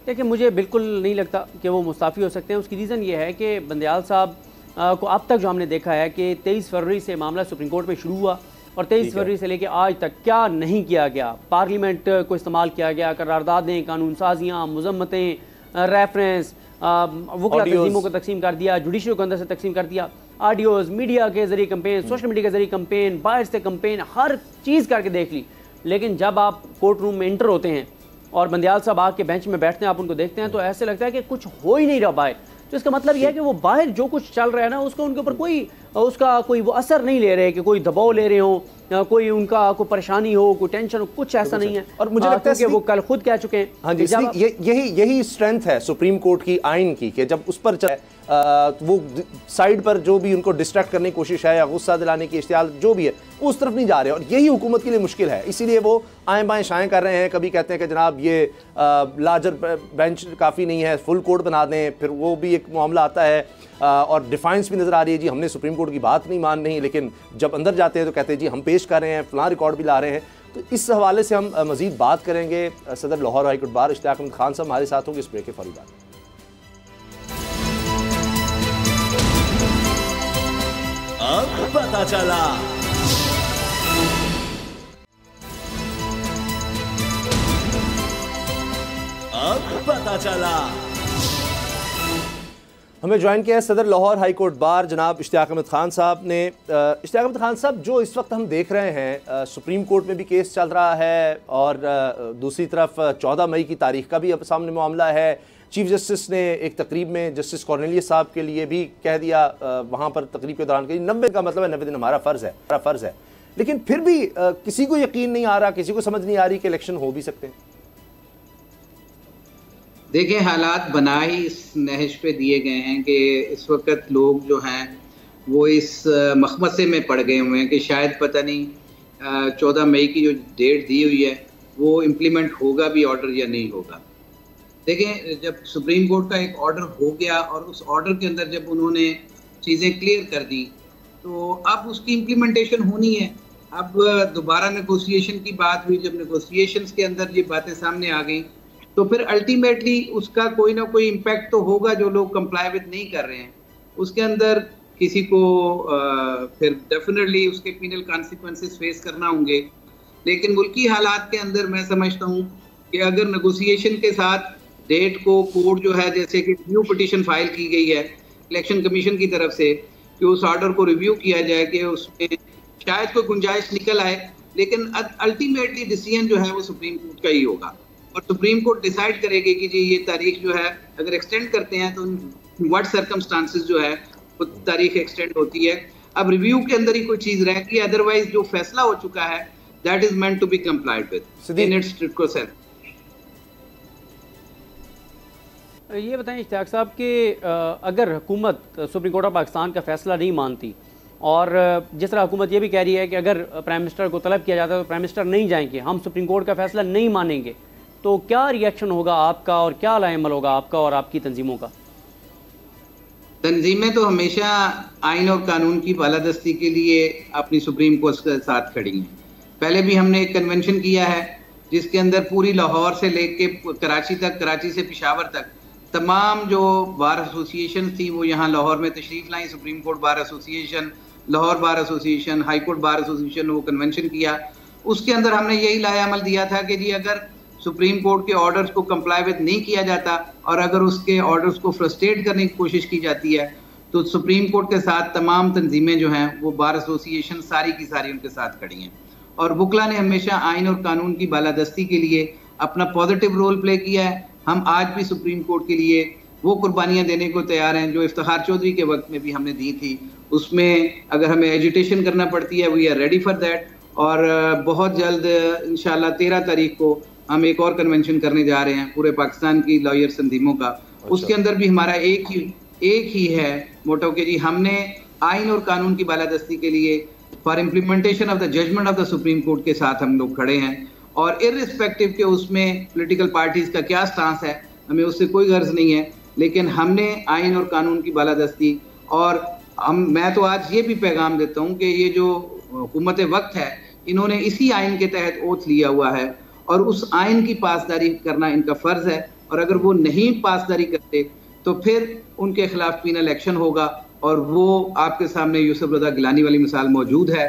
देखिए, मुझे बिल्कुल नहीं लगता कि वो मुस्ताफ़ी हो सकते हैं। उसकी रीज़न ये है कि बंदयाल साहब को अब तक जो हमने देखा है कि 23 फरवरी से मामला सुप्रीम कोर्ट में शुरू हुआ और 23 फरवरी से लेकर आज तक क्या नहीं किया गया। पार्लियामेंट को इस्तेमाल किया गया, करारदादें, कानून साजियाँ, मजम्मतें, रेफरेंस, वकला तंजीमों को तकसीम कर दिया, जुडिशरी को अंदर से तकसीम कर दिया, ऑडियोज़, मीडिया के ज़रिए कंपेन, सोशल मीडिया के ज़रिए कंपेन, बाहर से कंपेन, हर चीज़ करके देख ली। लेकिन जब आप कोर्ट रूम में इंटर होते हैं और बंदयाल साहब आके बेंच में बैठते हैं, आप उनको देखते हैं तो ऐसे लगता है कि कुछ हो ही नहीं रहा बाहर। तो इसका मतलब यह है कि वो बाहर जो कुछ चल रहा है ना उसको उनके ऊपर कोई वो असर नहीं ले रहे कि कोई दबाव ले रहे हो, कोई उनका कोई परेशानी हो, कोई टेंशन हो, कुछ ऐसा नहीं है। और मुझे लगता है कि वो कल खुद कह चुके हैं। हाँ जी, यही स्ट्रेंथ है सुप्रीम कोर्ट की आइन की कि जब उस पर वो साइड पर जो भी उनको डिस्ट्रैक्ट करने की कोशिश है या गुस्सा दिलाने की इश्तियाल जो भी है उस तरफ नहीं जा रहे, और यही हुकूमत के लिए मुश्किल है। इसीलिए वो आएँ बाएँ शाएँ कर रहे हैं। कभी कहते हैं कि जनाब ये लार्जर बेंच काफ़ी नहीं है, फुल कोर्ट बना दें, फिर वो भी एक मामला आता है और डिफाइंस भी नज़र आ रही है जी हमने सुप्रीम कोर्ट की बात नहीं मान रही, लेकिन जब अंदर जाते हैं तो कहते हैं जी हम पेश कर रहे हैं, फलां रिकॉर्ड भी ला रहे हैं। तो इस हवाले से हम मज़ीद बात करेंगे। सदर लाहौर हाई कोर्ट बार इश्तियाक अहमद खान साहब हमारे साथ होंगे इस ब्रेक के फौरी बाद। अब पता चला। अब पता चला। हमें ज्वाइन किया है सदर लाहौर हाई कोर्ट बार जनाब इश्तियाक अहमद खान साहब ने। इश्तियाक अहमद खान साहब, जो इस वक्त हम देख रहे हैं सुप्रीम कोर्ट में भी केस चल रहा है और दूसरी तरफ 14 मई की तारीख का भी अब सामने मामला है। चीफ जस्टिस ने एक तकरीब में जस्टिस कॉर्नेलियस साहब के लिए भी कह दिया वहाँ पर तकरीब के दौरान कि 90 का मतलब है 90 दिन हमारा फ़र्ज़ है। लेकिन फिर भी किसी को यकीन नहीं आ रहा, किसी को समझ नहीं आ रही कि इलेक्शन हो भी सकते हैं। देखिए, हालात बना ही इस नहज पे दिए गए हैं कि इस वक्त लोग जो हैं वो इस मखमसे में पड़ गए हुए हैं कि शायद पता नहीं 14 मई की जो डेट दी हुई है वो इम्प्लीमेंट होगा भी ऑर्डर या नहीं होगा। देखें, जब सुप्रीम कोर्ट का एक ऑर्डर हो गया और उस ऑर्डर के अंदर जब उन्होंने चीज़ें क्लियर कर दी तो अब उसकी इम्प्लीमेंटेशन होनी है। अब दोबारा नेगोशिएशन की बात हुई, जब नेगोशिएशंस के अंदर ये बातें सामने आ गई तो फिर अल्टीमेटली उसका कोई ना कोई इम्पैक्ट तो होगा। जो लोग कंप्लाई विद नहीं कर रहे हैं उसके अंदर किसी को फिर डेफिनेटली उसके पीनल कॉन्सिक्वेंसेस फेस करना होंगे। लेकिन मुल्की हालात के अंदर मैं समझता हूँ कि अगर नेगोशिएशन के साथ डेट को कोर्ट जो है, जैसे कि न्यू पिटीशन फाइल की गई है इलेक्शन कमीशन की तरफ से, कि उस ऑर्डर को रिव्यू किया जाए कि उसमें शायद कोई गुंजाइश निकल आए, लेकिन अल्टीमेटली डिसीजन जो है वो सुप्रीम कोर्ट का ही होगा और सुप्रीम कोर्ट डिसाइड करेगी कि जी ये तारीख जो है अगर एक्सटेंड करते हैं तो व्हाट सर्कमस्टांसेस जो है वो तारीख एक्सटेंड होती है। अब रिव्यू के अंदर ही कोई चीज रह गई, अदरवाइज जो फैसला हो चुका है that is meant to be complied with in its process. ये बताएं इश्तियाक साहब कि अगर हुकूमत सुप्रीम कोर्ट ऑफ पाकिस्तान का फैसला नहीं मानती और जिस तरह हुकूमत ये भी कह रही है कि अगर प्राइम मिनिस्टर को तलब किया जाता है तो प्राइम मिनिस्टर नहीं जाएंगे, हम सुप्रीम कोर्ट का फैसला नहीं मानेंगे, तो क्या रिएक्शन होगा आपका और क्या लाएमल होगा आपका और आपकी तंजीमों का? तंजीमें तो हमेशा आइन और कानून की बालादस्ती के लिए अपनी सुप्रीम कोर्ट के साथ खड़ी हैं। पहले भी हमने एक कन्वेंशन किया है जिसके अंदर पूरी लाहौर से लेके कराची तक, कराची से पेशावर तक तमाम जो बार एसोसिएशन थी वो यहाँ लाहौर में तशरीफ लाई। Supreme court bar association, Lahore bar association, high court bar association, वो कन्वेंशन किया। उसके अंदर हमने यही लाएअमल दिया था कि जी अगर सुप्रीम कोर्ट के ऑर्डर्स को कंप्लाई विद नहीं किया जाता और अगर उसके ऑर्डर्स को फ्रस्ट्रेट करने की कोशिश की जाती है तो सुप्रीम कोर्ट के साथ तमाम तंजीमें जो हैं वो बार एसोसिएशन सारी की सारी उनके साथ खड़ी हैं। और वकला ने हमेशा आइन और कानून की बालादस्ती के लिए अपना पॉजिटिव रोल प्ले किया है। हम आज भी सुप्रीम कोर्ट के लिए वो कुर्बानियां देने को तैयार हैं जो इफ्तिखार चौधरी के वक्त में भी हमने दी थी। उसमें अगर हमें एजुटेशन करना पड़ती है we are ready for that. और बहुत जल्द इंशाल्लाह 13 तारीख को हम एक और कन्वेंशन करने जा रहे हैं पूरे पाकिस्तान की लॉयर तंजीमों का। उसके अंदर भी हमारा एक ही है मोटो कि जी हमने आइन और कानून की बालादस्ती के लिए for implementation of the judgment of the Supreme Court के साथ हम लोग खड़े हैं। और इर्रिस्पेक्टिव के उसमें पॉलिटिकल पार्टीज का क्या स्टांस है हमें उससे कोई गर्ज नहीं है, लेकिन हमने आइन और कानून की बालादस्ती और मैं तो आज ये भी पैगाम देता हूँ कि ये जो हुकूमत वक्त है इन्होंने इसी आइन के तहत ओथ लिया हुआ है और उस आइन की पासदारी करना इनका फर्ज है। और अगर वो नहीं पासदारी करते तो फिर उनके खिलाफ पीनल एक्शन होगा। और वो आपके सामने यूसुफ रजा गिलानी वाली मिसाल मौजूद है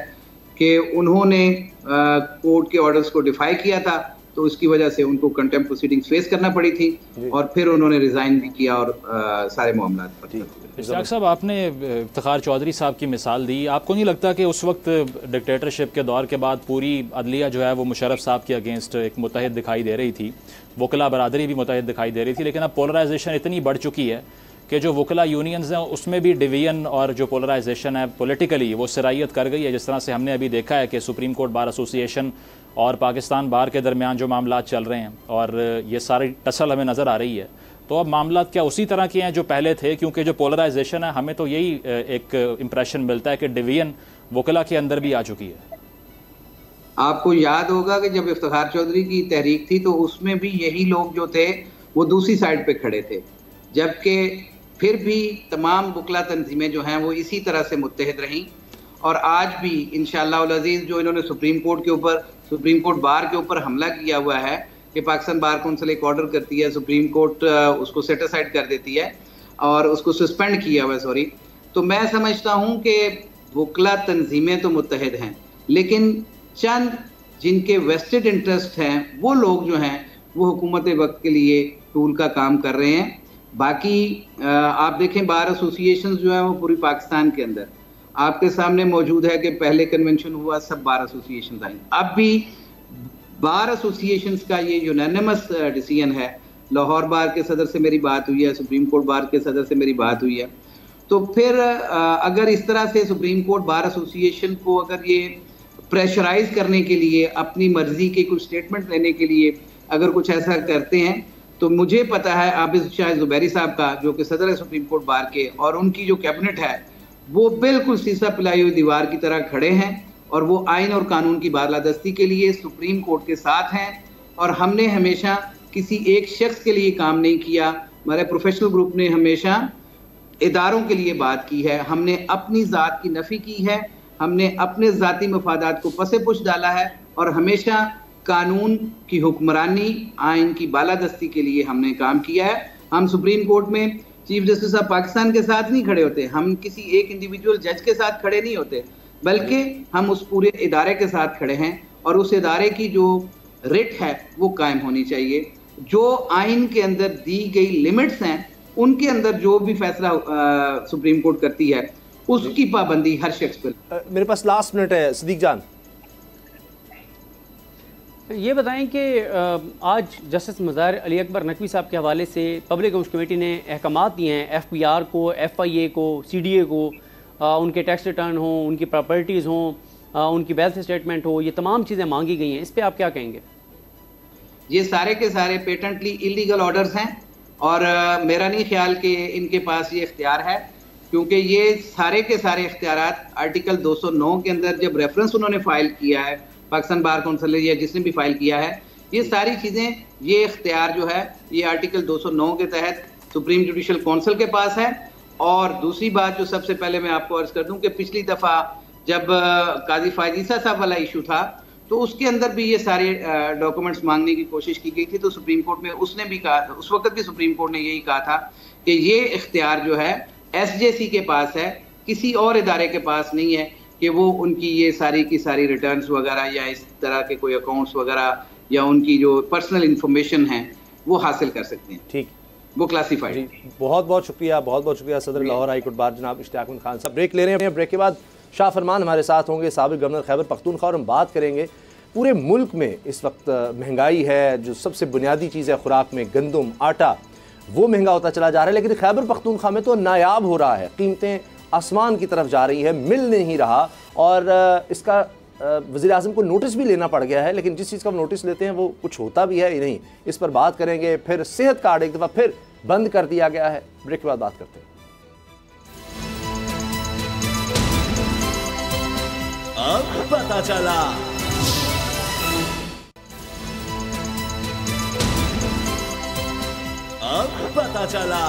कि उन्होंने कोर्ट के ऑर्डर्स को डिफाई किया था तो उसकी वजह से उनको कंटेम्प्ट प्रोसीडिंग्स फेस करना पड़ी थी और फिर उन्होंने रिजाइन भी किया और सारे मामला पर। इश्तियाक साहब, आपने इफ्तिखार चौधरी साहब की मिसाल दी, आपको नहीं लगता कि उस वक्त डिक्टेटरशिप के दौर के बाद पूरी अदलिया जो है वो मुशर्रफ साहब के अगेंस्ट एक मुतहद दिखाई दे रही थी, वकला बरादरी भी मुतहद दिखाई दे रही थी, लेकिन अब पोलराइजेशन इतनी बढ़ चुकी है कि जो वकला यूनियंस हैं उसमें भी डिवीजन और जो पोलराइजेशन है पॉलिटिकली वो सराहियत कर गई है। जिस तरह से हमने अभी देखा है कि सुप्रीम कोर्ट बार एसोसिएशन और पाकिस्तान बार के दरमियान जो मामला चल रहे हैं और ये सारी टसल हमें नज़र आ रही है, तो अब मामला क्या उसी तरह के हैं जो पहले थे? क्योंकि जो पोलराइजेशन है हमें तो यही एक इम्प्रेशन मिलता है कि डिवीजन वकला के अंदर भी आ चुकी है। आपको याद होगा कि जब इफ्तिखार चौधरी की तहरीक थी तो उसमें भी यही लोग जो थे वो दूसरी साइड पे खड़े थे, जबकि फिर भी तमाम वकला तंजीमें जो हैं वो इसी तरह से मुत्तहद रहीं। और आज भी इंशाअल्लाह अज़ीज़ जो इन्होंने सुप्रीम कोर्ट बार के ऊपर हमला किया हुआ है कि पाकिस्तान बार कौंसिल एक ऑर्डर करती है, सुप्रीम कोर्ट उसको सेट असाइड कर देती है और उसको सस्पेंड किया हुआ है तो मैं समझता हूँ कि वकला तंजीमें तो मुत्तहद हैं, लेकिन चंद जिनके वेस्टेड इंटरेस्ट हैं वो लोग जो हैं वो हुकूमत वक्त के लिए टूल का काम कर रहे हैं। बाकी आप देखें बार एसोसिएशंस जो है वो पूरी पाकिस्तान के अंदर आपके सामने मौजूद है कि पहले कन्वेंशन हुआ सब बार एसोसिएशन आई, अब भी बार एसोसिएशंस का ये यूनानिमस डिसीजन है। लाहौर बार के सदर से मेरी बात हुई है, सुप्रीम कोर्ट बार के सदर से मेरी बात हुई है। तो फिर अगर इस तरह से सुप्रीम कोर्ट बार एसोसिएशन को अगर ये प्रेशराइज करने के लिए अपनी मर्जी के कुछ स्टेटमेंट लेने के लिए अगर कुछ ऐसा करते हैं तो मुझे पता है आबिद शाह जुबैरी साहब का जो कि सदर है सुप्रीम कोर्ट बार के और उनकी जो कैबिनेट है वो बिल्कुल शीशा पिलाई हुई दीवार की तरह खड़े हैं और वो आइन और कानून की बालादस्ती के लिए सुप्रीम कोर्ट के साथ हैं। और हमने हमेशा किसी एक शख्स के लिए काम नहीं किया, हमारे प्रोफेशनल ग्रुप ने हमेशा इदारों के लिए बात की है। हमने अपनी ज़ात की नफ़ी की है, हमने अपने ज़ाती मफादात को पसे-पुश डाला है और हमेशा कानून की हुक्मरानी, आइन की बालादस्ती के लिए हमने काम किया है। हम सुप्रीम कोर्ट में चीफ जस्टिस ऑफ पाकिस्तान के साथ नहीं खड़े होते, हम किसी एक इंडिविजुअल जज के साथ खड़े नहीं होते, बल्कि हम उस पूरे इदारे के साथ खड़े हैं और उस इदारे की जो रिट है वो कायम होनी चाहिए। जो आइन के अंदर दी गई लिमिट्स हैं उनके अंदर जो भी फैसला सुप्रीम कोर्ट करती है उसकी पाबंदी हर शख्स पर। मेरे पास लास्ट मिनट है, सिद्दीक जान ये बताएं कि आज जस्टिस मज़ाहिर अली अकबर नकवी साहब के हवाले से पब्लिक अकाउंट्स कमेटी ने अहकामात दिए हैं FPR को, FIA को, CDA को, उनके टैक्स रिटर्न हो, उनकी प्रॉपर्टीज़ हों, उनकी वेल्थ स्टेटमेंट हो, ये तमाम चीज़ें मांगी गई हैं। इस पर आप क्या कहेंगे? ये सारे के सारे पेटेंटली इलीगल ऑर्डर्स हैं और मेरा नहीं ख्याल कि इनके पास ये इख्तियार है, क्योंकि ये सारे के सारे इख्तियारात आर्टिकल 209 के अंदर जब रेफरेंस उन्होंने फाइल किया है, पाकिस्तान बार काउंसिल या जिसने भी फाइल किया है, ये सारी चीज़ें, ये इख्तियार जो है ये आर्टिकल 209 के तहत सुप्रीम जुडिशल काउंसिल के पास है। और दूसरी बात जो सबसे पहले मैं आपको अर्ज कर दूं कि पिछली दफ़ा जब काजी फायद ईसा साहब वाला इशू था तो उसके अंदर भी ये सारे डॉक्यूमेंट्स मांगने की कोशिश की गई थी, तो सुप्रीम कोर्ट में उसने भी कहा, उस वक्त भी सुप्रीम कोर्ट ने यही कहा था कि ये इख्तियार जो है SJC के पास है, किसी और इदारे के पास नहीं है कि वो उनकी ये सारी की सारी रिटर्न्स वगैरह या इस तरह के कोई अकाउंट्स वगैरह या उनकी जो पर्सनल इंफॉर्मेशन है वो हासिल कर सकते हैं। ठीक, वो क्लासीफाइड। बहुत बहुत शुक्रिया, बहुत बहुत शुक्रिया सदर लाहौर हाई कोर्ट बार जनाब इश्तियाक अहमद खान साहब। ब्रेक ले रहे हैं, ब्रेक के बाद शाह फरमान हमारे साथ होंगे, साबिक गवर्नर खैबर पख्तूनख्वा, और हम बात करेंगे पूरे मुल्क में इस वक्त महंगाई है, जो सबसे बुनियादी चीज़ है खुराक में, गंदम, आटा, वो महंगा होता चला जा रहा है, लेकिन खैबर पख्तूनख्वा में तो नायाब हो रहा है, कीमतें आसमान की तरफ जा रही है, मिल नहीं रहा। और इसका वज़ीर आज़म को नोटिस भी लेना पड़ गया है, लेकिन जिस चीज़ का नोटिस लेते हैं वो कुछ होता भी है या नहीं, इस पर बात करेंगे। फिर सेहत कार्ड एक दफ़ा फिर बंद कर दिया गया है, ब्रेक के बाद बात करते हैं। अब पता चला। अब पता चला।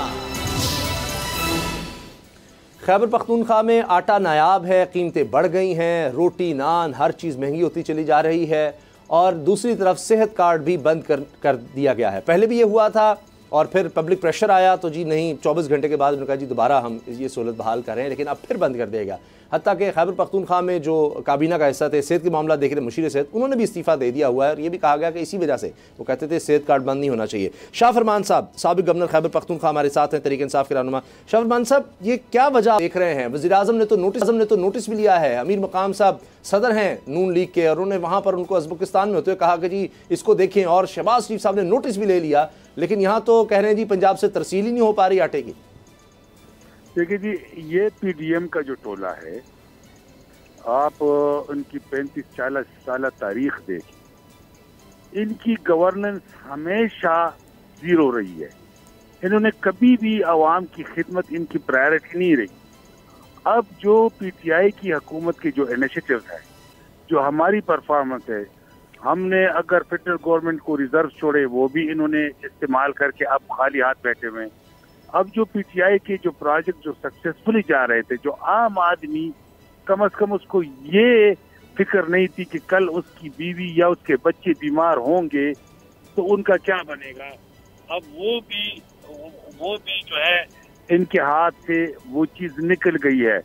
खैबर पख्तूनख्वा में आटा नायाब है, कीमतें बढ़ गई हैं, रोटी, नान, हर चीज़ महंगी होती चली जा रही है। और दूसरी तरफ सेहत कार्ड भी बंद कर दिया गया है। पहले भी ये हुआ था और फिर पब्लिक प्रेशर आया तो जी नहीं, 24 घंटे के बाद उन्होंने कहा जी दोबारा हम ये सहूलत बहाल कर रहे हैं, लेकिन अब फिर बंद कर देगा। हत्ता कि खैबर पख्तूनख्वा में जो काबीना का हिस्सा थे, सेहत के मामला देख रहे मुशीर सेहत, उन्होंने भी इस्तीफ़ा दे दिया हुआ है और ये भी कहा गया कि इसी वजह से वो कहते थे सेहत कार्ड बंद नहीं होना चाहिए। शाह फरमान साहब, साबिक गवर्नर खैबर पख्तूनख्वा हमारे साथ हैं, तहरीक इंसाफ के रहनुमा। शाह फरमान साहब, ये क्या वजह देख रहे हैं? वज़ीर आज़म ने तो नोटिस भी लिया है, अमीर मकाम साहब सदर हैं नून लीग के, और उन्होंने वहाँ पर उनको उज़्बेकिस्तान में होते हुए कहा कि जी इसको देखें, और शहबाज शरीफ साहब ने नोटिस भी ले लिया, लेकिन यहाँ तो कह रहे हैं जी पंजाब से तरसील ही नहीं हो पा रही आटे की। देखिए जी, ये PDM का जो टोला है, आप उनकी 35-40 साल तारीख देखें, इनकी गवर्नेंस हमेशा जीरो रही है। इन्होंने कभी भी आवाम की खिदमत इनकी प्रायोरिटी नहीं रही। अब जो PTI की हुकूमत के जो इनिशिएटिव है, जो हमारी परफॉर्मेंस है, हमने अगर फेडरल गवर्नमेंट को रिजर्व छोड़े वो भी इन्होंने इस्तेमाल करके अब खाली हाथ बैठे हुए हैं। अब जो PTI के जो प्रोजेक्ट जो सक्सेसफुली जा रहे थे, जो आम आदमी कम से कम उसको ये फिक्र नहीं थी कि कल उसकी बीवी या उसके बच्चे बीमार होंगे तो उनका क्या बनेगा, अब वो भी जो है इनके हाथ से वो चीज निकल गई है,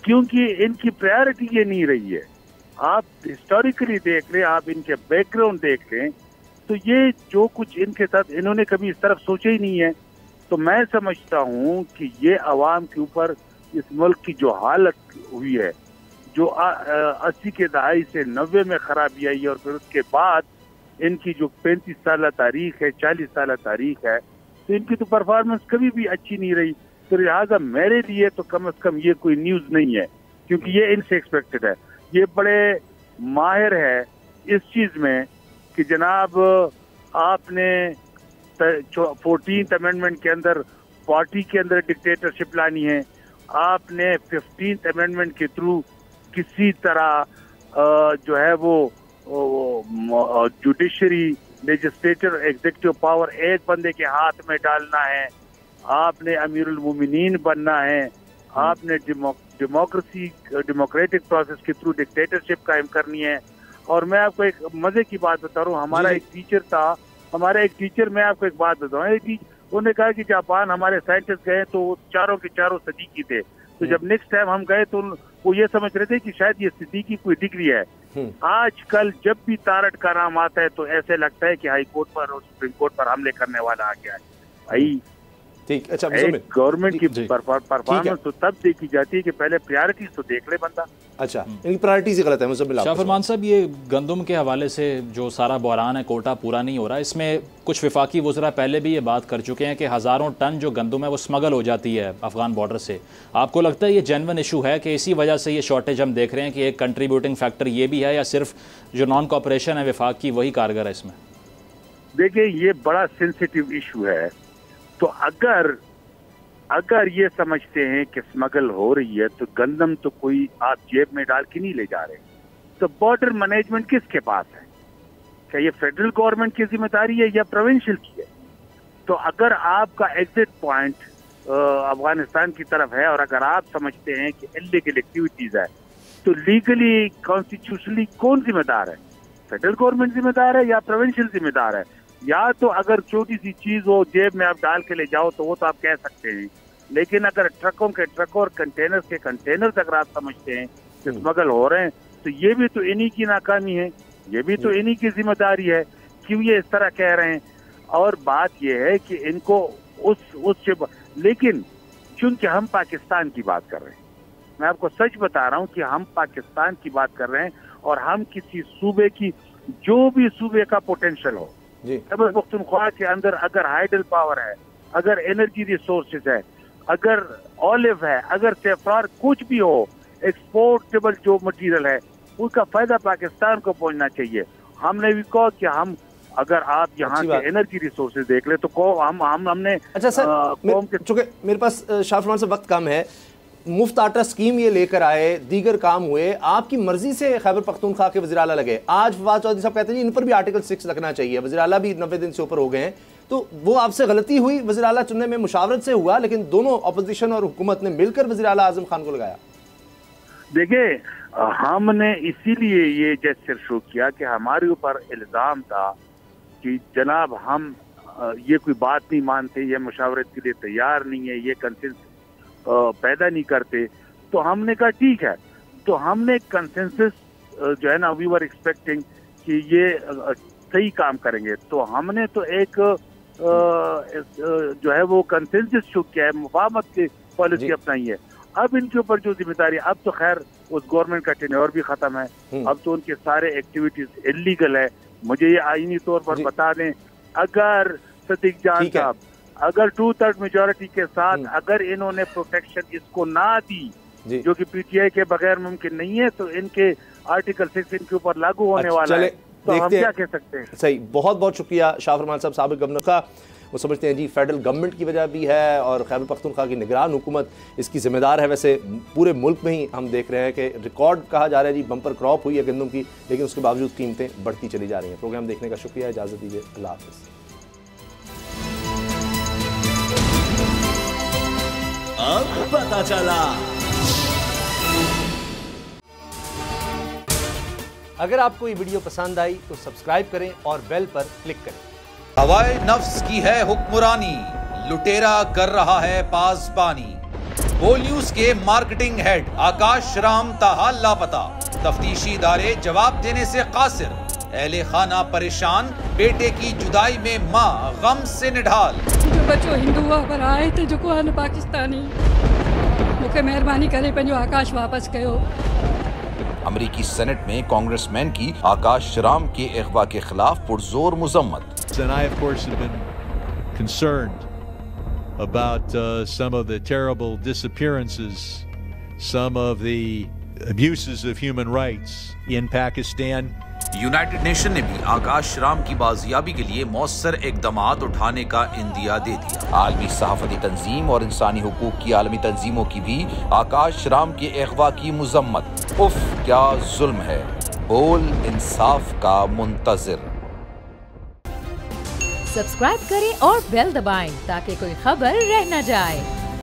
क्योंकि इनकी प्रायोरिटी ये नहीं रही है। आप हिस्टोरिकली देख लें, आप इनके बैकग्राउंड देख लें, तो ये जो कुछ इनके साथ इन्होंने कभी इस तरफ सोचा ही नहीं है। तो मैं समझता हूँ कि ये आवाम के ऊपर इस मुल्क की जो हालत हुई है, जो 80 के दहाई से 90 में खराबी आई है, और फिर उसके बाद इनकी जो 35 साल तारीख है, 40 साल तारीख है, तो इनकी तो परफॉर्मेंस कभी भी अच्छी नहीं रही। तो लिहाजा मेरे लिए तो कम से कम ये कोई न्यूज़ नहीं है, क्योंकि ये इनसे एक्सपेक्टेड है। ये बड़े माहिर है इस चीज़ में कि जनाब आपने 14th अमेंडमेंट के अंदर पार्टी के अंदर डिक्टेटरशिप लानी है, आपने 15th अमेंडमेंट के थ्रू किसी तरह जो है वो जुडिशरी, लेजिस्लेचर, एग्जीक्यूटिव पावर एक बंदे के हाथ में डालना है, आपने अमीरुल मोमिनीन बनना है, आपने डेमोक्रेटिक प्रोसेस के थ्रू डिक्टेटरशिप कायम करनी है। और मैं आपको एक मजे की बात बता रहा हूँ, हमारा एक टीचर था, मैं आपको एक बात बताऊँ, उन्होंने कहा कि जापान हमारे साइंटिस्ट गए तो वो चारों के चारों सदीकी थे, तो जब नेक्स्ट टाइम हम गए तो वो ये समझ रहे थे कि शायद ये सदीकी कोई डिग्री है। आजकल जब भी तारट का नाम आता है तो ऐसे लगता है कि हाई कोर्ट पर और सुप्रीम कोर्ट पर हमले करने वाला आ गया है भाई। ठीक, अच्छा, गवर्नमेंट की परफॉर्मेंस तो तब देखी जाती है कि पहले प्रायोरिटीज तो देख ले बंदा। अच्छा, इनकी प्रायोरिटीज ही गलत है। मुझे शाहफरमान साहब, ये गंदम के हवाले से जो सारा बहरान है, कोटा पूरा नहीं हो रहा, इसमें कुछ वफाकी वज़रा पहले भी ये बात कर चुके हैं कि हज़ारों टन जो गंदम है वो स्मगल हो जाती है अफगान बॉर्डर से। आपको लगता है ये जेन्युइन इशू है कि इसी वजह से ये शॉर्टेज हम देख रहे हैं कि एक कंट्रीब्यूटिंग फैक्टर ये भी है, या सिर्फ जो नॉन कॉपरेशन है वफाक की वही कारगर है इसमें? देखिए, ये बड़ा सेंसिटिव इशू है। तो अगर ये समझते हैं कि स्मगल हो रही है तो गंदम तो कोई आप जेब में डाल के नहीं ले जा रहे, तो बॉर्डर मैनेजमेंट किसके पास है? क्या ये फेडरल गवर्नमेंट की जिम्मेदारी है या प्रोविंशियल की है? तो अगर आपका एग्जिट पॉइंट अफगानिस्तान की तरफ है और अगर आप समझते हैं कि इल्लीगल एक्टिविटीज है, तो लीगली कॉन्स्टिट्यूशनली कौन जिम्मेदार है? फेडरल गवर्नमेंट जिम्मेदार है या प्रोविंशियल जिम्मेदार है? या तो अगर छोटी सी चीज हो जेब में आप डाल के ले जाओ तो वो तो आप कह सकते हैं, लेकिन अगर ट्रकों के ट्रक और कंटेनर्स के कंटेनर्स अगर आप समझते हैं कि स्मगल हो रहे हैं, तो ये भी तो इन्हीं की नाकामी है, ये भी तो इन्हीं की जिम्मेदारी है। क्यों ये इस तरह कह रहे हैं? और बात ये है कि इनको लेकिन चूंकि हम पाकिस्तान की बात कर रहे हैं, मैं आपको सच बता रहा हूँ कि हम पाकिस्तान की बात कर रहे हैं और हम किसी सूबे की, जो भी सूबे का पोटेंशियल हो, खैबर पख्तूनख्वा के अंदर अगर हाइडल पावर है, अगर एनर्जी रिसोर्सेज है, अगर ऑलिव है, अगर सेफ्रार कुछ भी हो, एक्सपोर्टेबल जो मटेरियल है, उसका फायदा पाकिस्तान को पहुंचना चाहिए। हमने भी कहा कि हम, अगर आप यहाँ के एनर्जी रिसोर्सेज देख ले तो हमने अच्छा सर, चूंकि मेरे पास शाहफरमान से वक्त कम है, मुफ्त आटा स्कीम ये लेकर आए, दीगर काम हुए, आपकी मर्जी से खैबर पख्तूनख्वा के वज़ीर आला लगे। आज फवाद चौधरी साहब कहते हैं इन पर भी आर्टिकल 6 लगना चाहिए, वज़ीर आला भी 90 दिन से ऊपर हो गए हैं, तो वो आपसे गलती हुई, वज़ीर आला चुनने में मुशावरत से हुआ, लेकिन दोनों अपोजिशन और हुकूमत ने मिलकर वज़ीर आला आज़म खान को लगाया। देखिए, हमने इसीलिए ये जेस्चर शुरू किया कि हमारे ऊपर इल्ज़ाम था कि जनाब हम ये कोई बात नहीं मानते, ये मुशावरत के लिए तैयार नहीं है, ये कंसेंसस पैदा नहीं करते। तो हमने कहा ठीक है, तो हमने कंसेंसस जो है ना, वी वर एक्सपेक्टिंग कि ये सही काम करेंगे, तो हमने तो एक जो है वो कंसेंसस शुरू किया है, मुफाहमत की पॉलिसी अपनाई है। अब इनके ऊपर जो जिम्मेदारी, अब तो खैर उस गवर्नमेंट का टेन्योर भी खत्म है, अब तो उनके सारे एक्टिविटीज इलीगल है। मुझे ये आईनी तौर पर बता दें, अगर सदीक जान साहब अगर 2/3 मेजोरिटी के साथ अगर इन्होंने प्रोटेक्शन इसको ना दी, जो कि पीटीआई के बगैर मुमकिन नहीं है, तो इनके आर्टिकल 6 इनके ऊपर लागू होने वाला है। तो हम क्या कह सकते हैं? सही, बहुत बहुत शुक्रिया शाहफरमान साहब, साबिक गवर्नर का। वो समझते हैं जी फेडरल गवर्नमेंट की वजह भी है और खैबर पख्तूनख्वा की निगरान हुकूमत इसकी जिम्मेदार है। वैसे पूरे मुल्क में ही हम देख रहे हैं कि रिकॉर्ड कहा जा रहा है जी, बम्पर क्रॉप हुई है गंदम की, लेकिन उसके बावजूद कीमतें बढ़ती चली जा रही हैं। प्रोग्राम देखने का शुक्रिया, इजाज़त दीजिए, अल्लाह हाफ़िज़। अब पता चला। अगर आपको ये वीडियो पसंद आई तो सब्सक्राइब करें और बेल पर क्लिक करें। हवाए नफ्स की है हुक्मरानी, लुटेरा कर रहा है पासबानी। बोल न्यूज के मार्केटिंग हेड आकाश राम ताहा लापता, तफ्तीशी इदारे जवाब देने से कासिर, अहले खाना परेशान, बेटे की जुदाई में माँ गम से निढाल। जो बच्चों हिंदू पर आए थे, जो को पाकिस्तानी, मुझे मेहरबानी करे पंहिंजो आकाश वापस कयो। अमेरिकी सेनेट में कांग्रेसमैन की आकाश राम के अगवा के खिलाफ पुरजोर मुजम्मत। And I, of course, have been concerned about some of the terrible disappearances, some of the abuses of human rights in Pakistan. United nation ने भी आकाश राम की बाजियाबी के लिए मौसर इकदामात उठाने का इंदिया दे दिया। आलमी सहाफती तंजीम और इंसानी हुकूक की आलमी तंजीमों की भी आकाश राम के अगवा की मुजम्मत। उफ, क्या जुल्म है, बोल इंसाफ का मुंतजिर। सब्सक्राइब करें और बेल दबाएं ताकि कोई खबर रह न जाए।